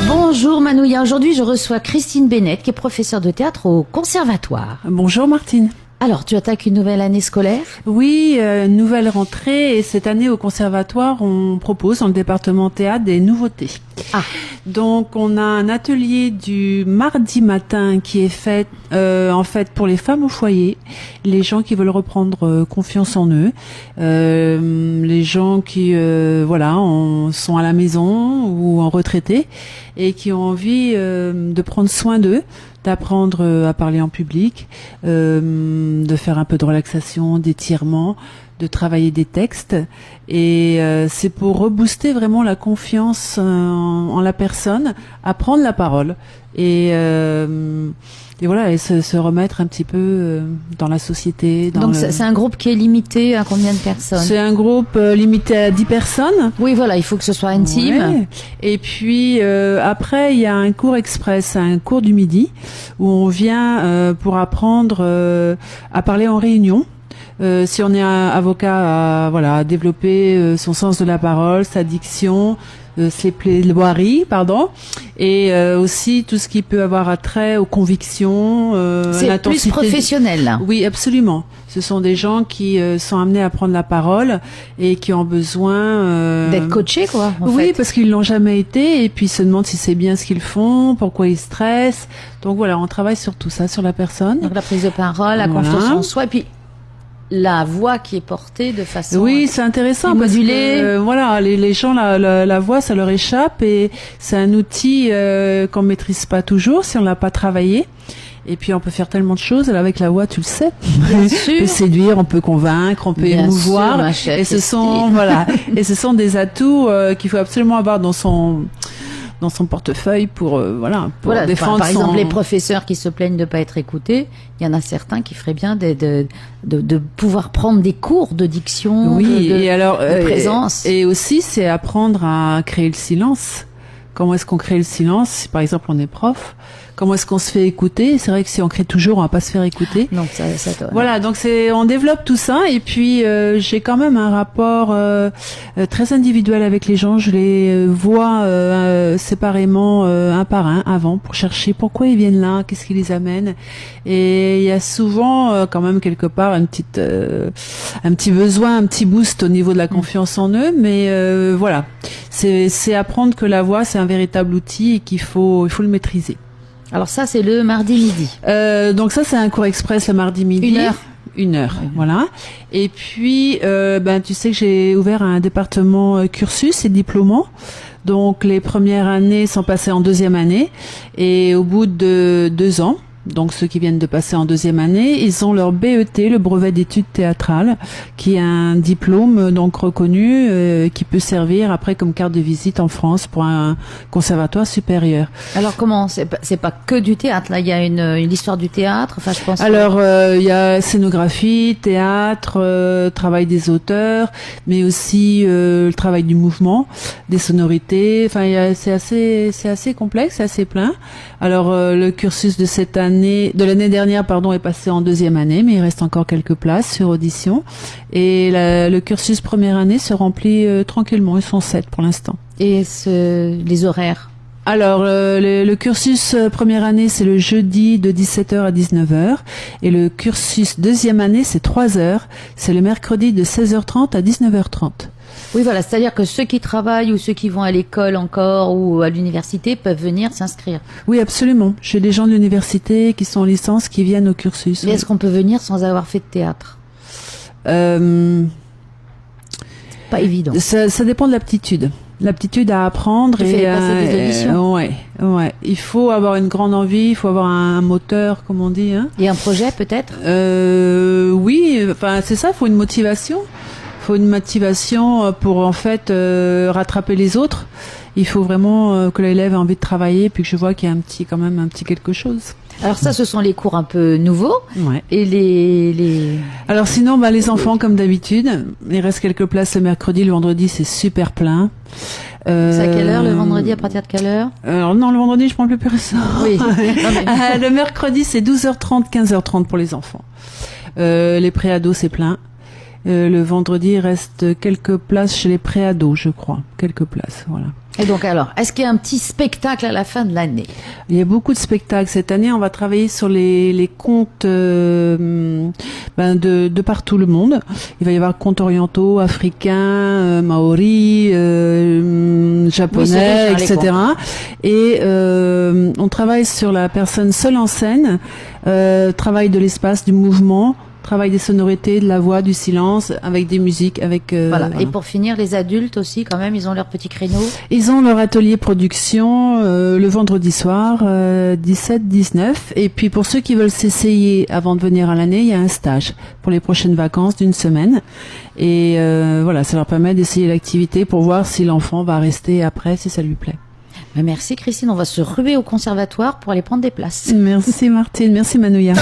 Bonjour Manouya, aujourd'hui je reçois Christine Bennett qui est professeure de théâtre au conservatoire. Bonjour Martine. Alors tu attaques une nouvelle année scolaire ? Oui, nouvelle rentrée et cette année au conservatoire on propose dans le département théâtre des nouveautés. Ah. Donc on a un atelier du mardi matin qui est fait en fait pour les femmes au foyer, les gens qui veulent reprendre confiance en eux, les gens qui sont à la maison ou en retraité et qui ont envie de prendre soin d'eux, d'apprendre à parler en public, de faire un peu de relaxation, d'étirement, de travailler des textes. Et c'est pour rebooster vraiment la confiance en la personne, à prendre la parole et voilà, et se remettre un petit peu dans la société. Donc c'est un groupe qui est limité à combien de personnes ? C'est un groupe limité à 10 personnes. Oui, voilà, il faut que ce soit intime. Ouais. Et puis après, il y a un cours express, un cours du midi, où on vient pour apprendre à parler en réunion. Si on est un avocat, à développer son sens de la parole, sa diction, ses plaidoiries, et aussi tout ce qui peut avoir attrait aux convictions, c'est plus professionnel, là. Oui, absolument. Ce sont des gens qui sont amenés à prendre la parole et qui ont besoin d'être coachés, quoi. Oui, fait. parce qu'ils l'ont jamais été et puis ils se demandent si c'est bien ce qu'ils font, pourquoi ils stressent. Donc voilà, on travaille sur tout ça, sur la personne. Donc la prise de parole, la confiance en soi, et puis la voix qui est portée de façon c'est intéressant modulée. Parce que les gens la voix ça leur échappe et c'est un outil qu'on maîtrise pas toujours si on l'a pas travaillé. Et puis on peut faire tellement de choses avec la voix, tu le sais. Bien sûr. On peut séduire, on peut convaincre, on peut émouvoir. Et ce sont des atouts qu'il faut absolument avoir dans son portefeuille pour défendre par exemple, les professeurs qui se plaignent de pas être écoutés, il y en a certains qui feraient bien de pouvoir prendre des cours de diction, de présence. Et aussi, c'est apprendre à créer le silence. Comment est-ce qu'on crée le silence ? Si par exemple on est prof, comment est-ce qu'on se fait écouter ? C'est vrai que si on crée toujours, on va pas se faire écouter. Donc voilà, donc on développe tout ça et puis j'ai quand même un rapport très individuel avec les gens. Je les vois séparément un par un avant pour chercher pourquoi ils viennent là, qu'est-ce qui les amène. Et il y a souvent quand même quelque part un petit besoin, un petit boost au niveau de la confiance en eux. Mais voilà, c'est apprendre que la voix c'est un véritable outil et il faut le maîtriser. Alors ça, c'est le mardi midi. Donc ça, c'est un cours express le mardi midi. 1 heure, voilà. Et puis, tu sais que j'ai ouvert un département cursus et diplômant. Donc les premières années sont passées en deuxième année. Et au bout de 2 ans, donc ceux qui viennent de passer en deuxième année, ils ont leur BET, le brevet d'études théâtrales, qui est un diplôme donc reconnu qui peut servir après comme carte de visite en France pour un conservatoire supérieur. Alors comment c'est pas que du théâtre là, il y a une histoire du théâtre, enfin je pense. Alors il y a scénographie, théâtre, travail des auteurs, mais aussi le travail du mouvement, des sonorités, enfin c'est assez complexe, c'est assez plein. Alors le cursus de l'année dernière, est passé en deuxième année, mais il reste encore quelques places sur audition. Et le cursus première année se remplit tranquillement. Ils sont 7 pour l'instant. Et les horaires? Alors, le cursus première année, c'est le jeudi de 17h à 19h. Et le cursus deuxième année, c'est 3 heures. C'est le mercredi de 16h30 à 19h30. Oui, voilà, c'est-à-dire que ceux qui travaillent ou ceux qui vont à l'école encore ou à l'université peuvent venir s'inscrire. Oui, absolument. J'ai des gens de l'université qui sont en licence qui viennent au cursus. Mais est-ce qu'on peut venir sans avoir fait de théâtre ? Pas évident. Ça dépend de l'aptitude. L'aptitude à apprendre et passer des auditions. Ouais. Il faut avoir une grande envie, il faut avoir un moteur, comme on dit. Hein. Et un projet peut-être ? Oui, enfin c'est ça. Il faut une motivation. Il faut une motivation pour en fait rattraper les autres. Il faut vraiment que l'élève ait envie de travailler, puis que je vois qu'il y a quand même un petit quelque chose. Alors ça, ce sont les cours un peu nouveaux. Ouais. Et les... Alors sinon, les enfants, comme d'habitude, il reste quelques places le mercredi, le vendredi, c'est super plein. C'est à quelle heure le vendredi, à partir de quelle heure ? Alors non, le vendredi, je prends plus personne. Oui. Le mercredi, c'est 12h30, 15h30 pour les enfants. Les préados, c'est plein. Le vendredi, il reste quelques places chez les préados, je crois. Quelques places, voilà. Et donc alors, est-ce qu'il y a un petit spectacle à la fin de l'année? Il y a beaucoup de spectacles. Cette année, on va travailler sur les contes de partout le monde. Il va y avoir contes orientaux, africains, maoris, japonais, etc. Et on travaille sur la personne seule en scène, travail de l'espace, du mouvement, travail des sonorités, de la voix, du silence, avec des musiques, avec... Voilà. Et pour finir, les adultes aussi, quand même, ils ont leur petit créneau. Ils ont leur atelier production le vendredi soir, 17-19. Et puis pour ceux qui veulent s'essayer avant de venir à l'année, il y a un stage pour les prochaines vacances d'une semaine. Et voilà, ça leur permet d'essayer l'activité pour voir si l'enfant va rester après, si ça lui plaît. Merci Christine, on va se ruer au conservatoire pour aller prendre des places. Merci Martine, merci Manouya.